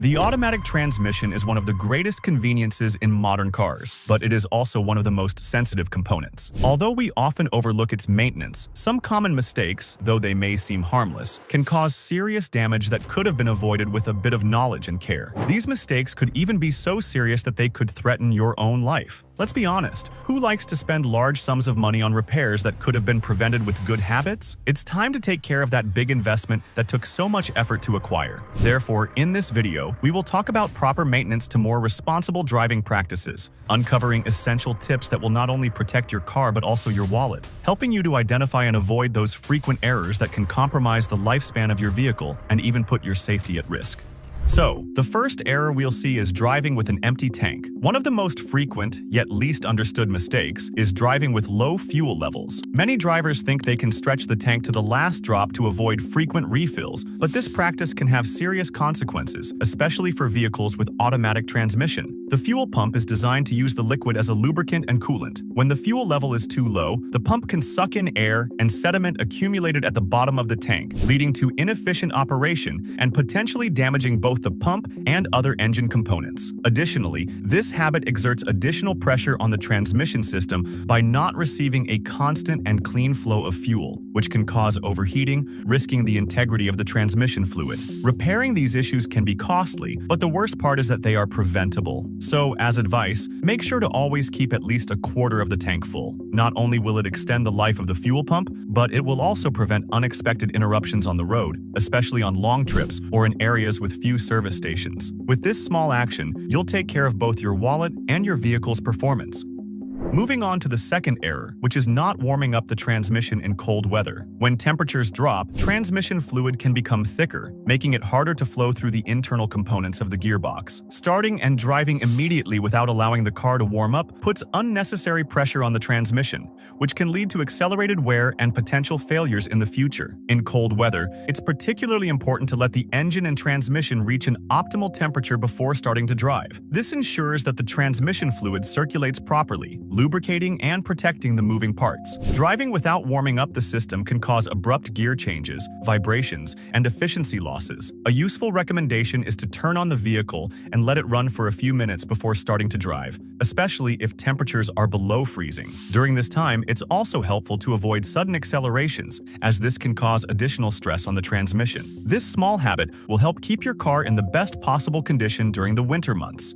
The automatic transmission is one of the greatest conveniences in modern cars, but it is also one of the most sensitive components. Although we often overlook its maintenance, some common mistakes, though they may seem harmless, can cause serious damage that could have been avoided with a bit of knowledge and care. These mistakes could even be so serious that they could threaten your own life. Let's be honest, who likes to spend large sums of money on repairs that could have been prevented with good habits? It's time to take care of that big investment that took so much effort to acquire. Therefore, in this video, we will talk about proper maintenance to more responsible driving practices, uncovering essential tips that will not only protect your car but also your wallet, helping you to identify and avoid those frequent errors that can compromise the lifespan of your vehicle and even put your safety at risk. So, the first error we'll see is driving with an empty tank. One of the most frequent, yet least understood mistakes, is driving with low fuel levels. Many drivers think they can stretch the tank to the last drop to avoid frequent refills, but this practice can have serious consequences, especially for vehicles with automatic transmission. The fuel pump is designed to use the liquid as a lubricant and coolant. When the fuel level is too low, the pump can suck in air and sediment accumulated at the bottom of the tank, leading to inefficient operation and potentially damaging both the pump and other engine components. Additionally, this habit exerts additional pressure on the transmission system by not receiving a constant and clean flow of fuel, which can cause overheating, risking the integrity of the transmission fluid. Repairing these issues can be costly, but the worst part is that they are preventable. So, as advice, make sure to always keep at least a quarter of the tank full. Not only will it extend the life of the fuel pump, but it will also prevent unexpected interruptions on the road, especially on long trips or in areas with few service stations. With this small action, you'll take care of both your wallet and your vehicle's performance. Moving on to the second error, which is not warming up the transmission in cold weather. When temperatures drop, transmission fluid can become thicker, making it harder to flow through the internal components of the gearbox. Starting and driving immediately without allowing the car to warm up puts unnecessary pressure on the transmission, which can lead to accelerated wear and potential failures in the future. In cold weather, it's particularly important to let the engine and transmission reach an optimal temperature before starting to drive. This ensures that the transmission fluid circulates properly, lubricating and protecting the moving parts. Driving without warming up the system can cause abrupt gear changes, vibrations, and efficiency losses. A useful recommendation is to turn on the vehicle and let it run for a few minutes before starting to drive, especially if temperatures are below freezing. During this time, it's also helpful to avoid sudden accelerations, as this can cause additional stress on the transmission. This small habit will help keep your car in the best possible condition during the winter months.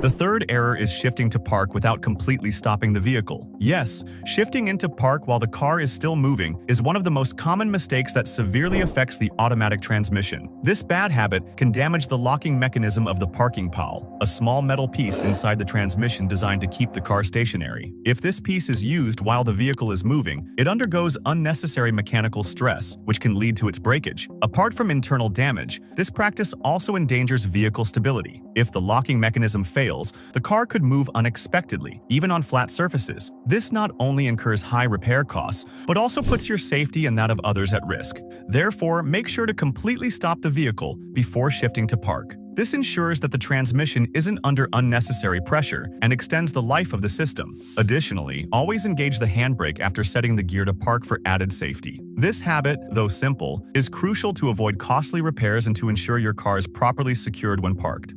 The third error is shifting to park without completely stopping the vehicle. Yes, shifting into park while the car is still moving is one of the most common mistakes that severely affects the automatic transmission. This bad habit can damage the locking mechanism of the parking pole, a small metal piece inside the transmission designed to keep the car stationary. If this piece is used while the vehicle is moving, it undergoes unnecessary mechanical stress, which can lead to its breakage. Apart from internal damage, this practice also endangers vehicle stability. If the locking mechanism fails, the car could move unexpectedly, even on flat surfaces. This not only incurs high repair costs, but also puts your safety and that of others at risk. Therefore, make sure to completely stop the vehicle before shifting to park. This ensures that the transmission isn't under unnecessary pressure and extends the life of the system. Additionally, always engage the handbrake after setting the gear to park for added safety. This habit, though simple, is crucial to avoid costly repairs and to ensure your car is properly secured when parked.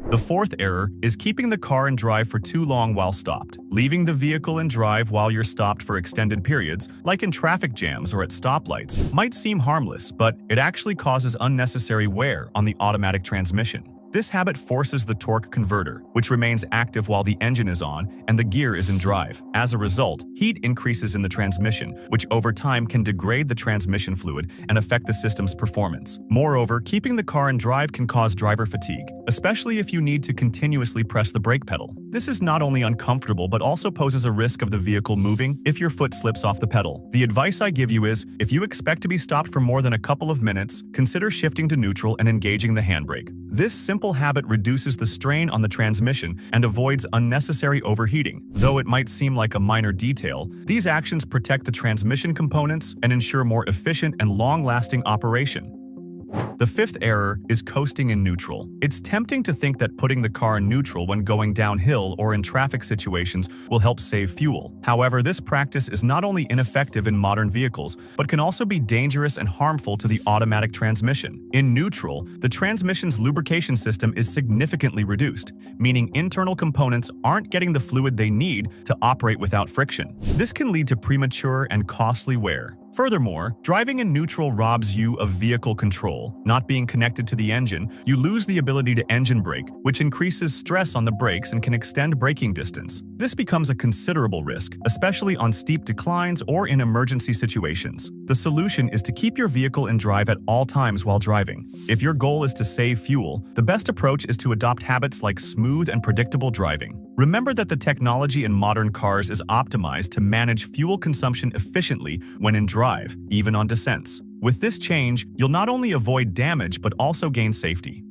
The fourth error is keeping the car in drive for too long while stopped. Leaving the vehicle in drive while you're stopped for extended periods, like in traffic jams or at stoplights, might seem harmless, but it actually causes unnecessary wear on the automatic transmission. This habit forces the torque converter, which remains active while the engine is on and the gear is in drive. As a result, heat increases in the transmission, which over time can degrade the transmission fluid and affect the system's performance. Moreover, keeping the car in drive can cause driver fatigue, especially if you need to continuously press the brake pedal. This is not only uncomfortable but also poses a risk of the vehicle moving if your foot slips off the pedal. The advice I give you is, if you expect to be stopped for more than a couple of minutes, consider shifting to neutral and engaging the handbrake. This simple habit reduces the strain on the transmission and avoids unnecessary overheating. Though it might seem like a minor detail, these actions protect the transmission components and ensure more efficient and long-lasting operation. The fifth error is coasting in neutral. It's tempting to think that putting the car in neutral when going downhill or in traffic situations will help save fuel. However, this practice is not only ineffective in modern vehicles, but can also be dangerous and harmful to the automatic transmission. In neutral, the transmission's lubrication system is significantly reduced, meaning internal components aren't getting the fluid they need to operate without friction. This can lead to premature and costly wear. Furthermore, driving in neutral robs you of vehicle control. Not being connected to the engine, you lose the ability to engine brake, which increases stress on the brakes and can extend braking distance. This becomes a considerable risk, especially on steep declines or in emergency situations. The solution is to keep your vehicle in drive at all times while driving. If your goal is to save fuel, the best approach is to adopt habits like smooth and predictable driving. Remember that the technology in modern cars is optimized to manage fuel consumption efficiently when in drive, even on descents. With this change, you'll not only avoid damage but also gain safety.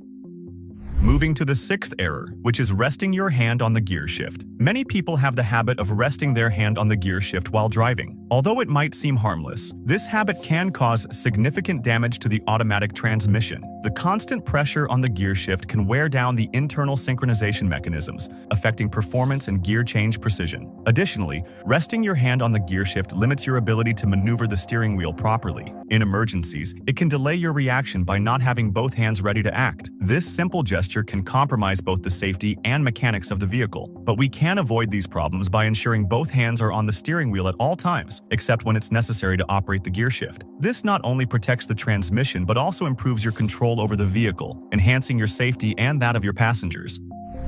Moving to the sixth error, which is resting your hand on the gear shift. Many people have the habit of resting their hand on the gear shift while driving. Although it might seem harmless, this habit can cause significant damage to the automatic transmission. The constant pressure on the gear shift can wear down the internal synchronization mechanisms, affecting performance and gear change precision. Additionally, resting your hand on the gear shift limits your ability to maneuver the steering wheel properly. In emergencies, it can delay your reaction by not having both hands ready to act. This simple gesture can compromise both the safety and mechanics of the vehicle, but we can avoid these problems by ensuring both hands are on the steering wheel at all times, except when it's necessary to operate the gear shift. This not only protects the transmission but also improves your control over the vehicle, enhancing your safety and that of your passengers.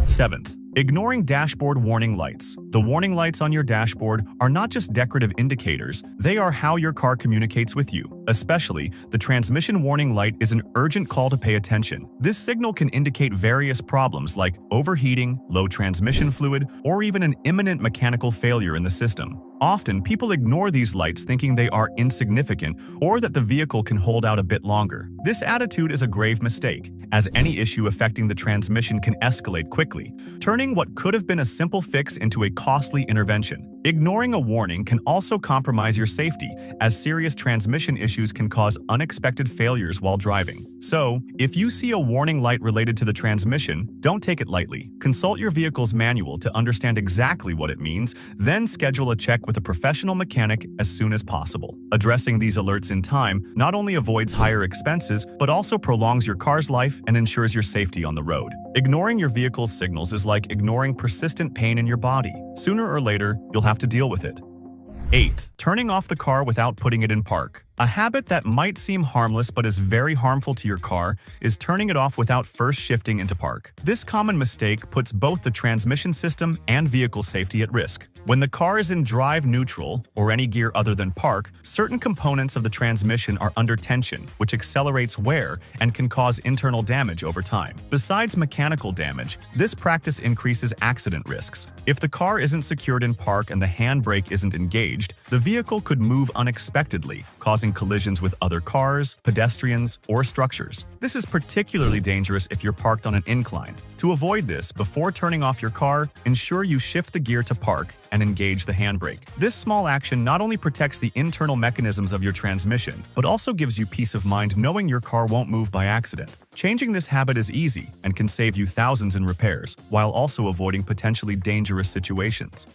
Seventh, ignoring dashboard warning lights. The warning lights on your dashboard are not just decorative indicators, they are how your car communicates with you. Especially, the transmission warning light is an urgent call to pay attention. This signal can indicate various problems like overheating, low transmission fluid, or even an imminent mechanical failure in the system. Often, people ignore these lights thinking they are insignificant or that the vehicle can hold out a bit longer. This attitude is a grave mistake, as any issue affecting the transmission can escalate quickly, turning what could have been a simple fix into a costly intervention. Ignoring a warning can also compromise your safety, as serious transmission issues can cause unexpected failures while driving. So, if you see a warning light related to the transmission, don't take it lightly. Consult your vehicle's manual to understand exactly what it means, then schedule a check with a professional mechanic as soon as possible. Addressing these alerts in time not only avoids higher expenses, but also prolongs your car's life and ensures your safety on the road. Ignoring your vehicle's signals is like ignoring persistent pain in your body. Sooner or later, you'll have to deal with it. Eighth, turning off the car without putting it in park. A habit that might seem harmless but is very harmful to your car is turning it off without first shifting into park. This common mistake puts both the transmission system and vehicle safety at risk. When the car is in drive neutral, or any gear other than park, certain components of the transmission are under tension, which accelerates wear and can cause internal damage over time. Besides mechanical damage, this practice increases accident risks. If the car isn't secured in park and the handbrake isn't engaged, the vehicle could move unexpectedly, causing collisions with other cars, pedestrians, or structures. This is particularly dangerous if you're parked on an incline. To avoid this, before turning off your car, ensure you shift the gear to park and engage the handbrake. This small action not only protects the internal mechanisms of your transmission, but also gives you peace of mind knowing your car won't move by accident. Changing this habit is easy and can save you thousands in repairs, while also avoiding potentially dangerous situations.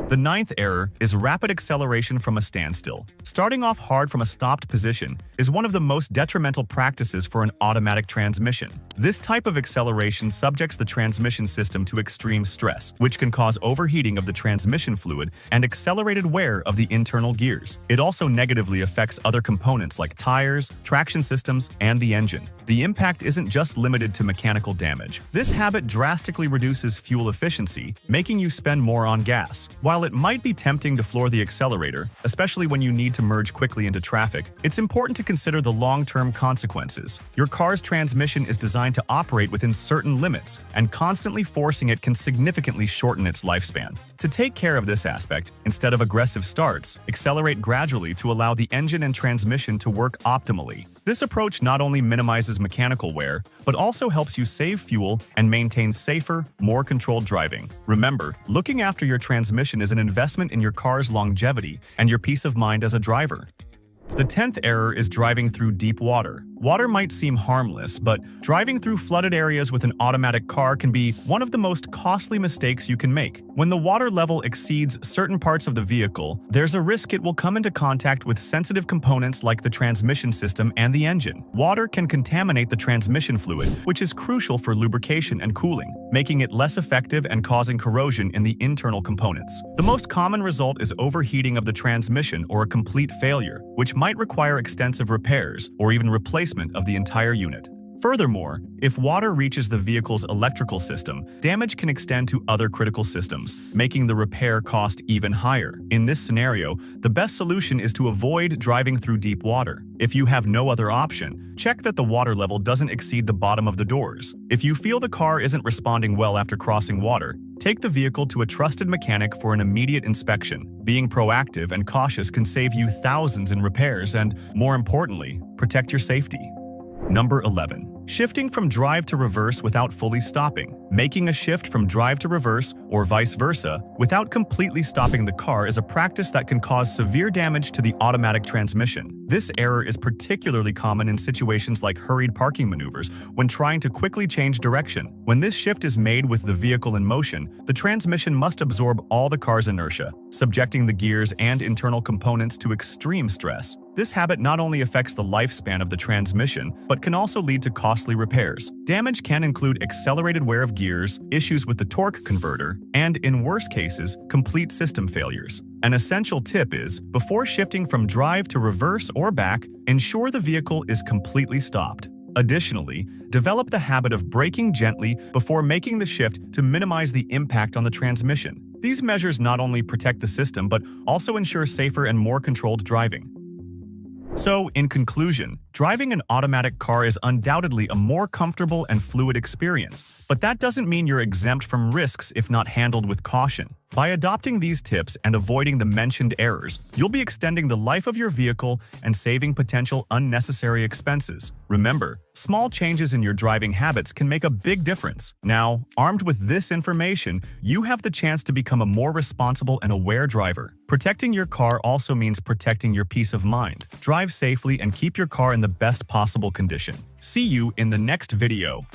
The ninth error is rapid acceleration from a standstill. Starting off hard from a stopped position is one of the most detrimental practices for an automatic transmission. This type of acceleration subjects the transmission system to extreme stress, which can cause overheating of the transmission fluid and accelerated wear of the internal gears. It also negatively affects other components like tires, traction systems, and the engine. The impact isn't just limited to mechanical damage. This habit drastically reduces fuel efficiency, making you spend more on gas. While it might be tempting to floor the accelerator, especially when you need to merge quickly into traffic, it's important to consider the long-term consequences. Your car's transmission is designed to operate within certain limits, and constantly forcing it can significantly shorten its lifespan. To take care of this aspect, instead of aggressive starts, accelerate gradually to allow the engine and transmission to work optimally. This approach not only minimizes mechanical wear, but also helps you save fuel and maintain safer, more controlled driving. Remember, looking after your transmission is an investment in your car's longevity and your peace of mind as a driver. The 10th error is driving through deep water. Water might seem harmless, but driving through flooded areas with an automatic car can be one of the most costly mistakes you can make. When the water level exceeds certain parts of the vehicle, there's a risk it will come into contact with sensitive components like the transmission system and the engine. Water can contaminate the transmission fluid, which is crucial for lubrication and cooling, making it less effective and causing corrosion in the internal components. The most common result is overheating of the transmission or a complete failure, which might require extensive repairs or even replacement of the entire unit. Furthermore, if water reaches the vehicle's electrical system, damage can extend to other critical systems, making the repair cost even higher. In this scenario, the best solution is to avoid driving through deep water. If you have no other option, check that the water level doesn't exceed the bottom of the doors. If you feel the car isn't responding well after crossing water, take the vehicle to a trusted mechanic for an immediate inspection. Being proactive and cautious can save you thousands in repairs and, more importantly, protect your safety. Number 11. Shifting from drive to reverse without fully stopping. Making a shift from drive to reverse, or vice versa, without completely stopping the car is a practice that can cause severe damage to the automatic transmission. This error is particularly common in situations like hurried parking maneuvers when trying to quickly change direction. When this shift is made with the vehicle in motion, the transmission must absorb all the car's inertia, subjecting the gears and internal components to extreme stress. This habit not only affects the lifespan of the transmission, but can also lead to costly repairs. Damage can include accelerated wear of gears, issues with the torque converter, and, in worst cases, complete system failures. An essential tip is, before shifting from drive to reverse or back, ensure the vehicle is completely stopped. Additionally, develop the habit of braking gently before making the shift to minimize the impact on the transmission. These measures not only protect the system but also ensure safer and more controlled driving. So, in conclusion, driving an automatic car is undoubtedly a more comfortable and fluid experience, but that doesn't mean you're exempt from risks if not handled with caution. By adopting these tips and avoiding the mentioned errors, you'll be extending the life of your vehicle and saving potential unnecessary expenses. Remember, small changes in your driving habits can make a big difference. Now, armed with this information, you have the chance to become a more responsible and aware driver. Protecting your car also means protecting your peace of mind. Drive safely and keep your car in the best possible condition. See you in the next video.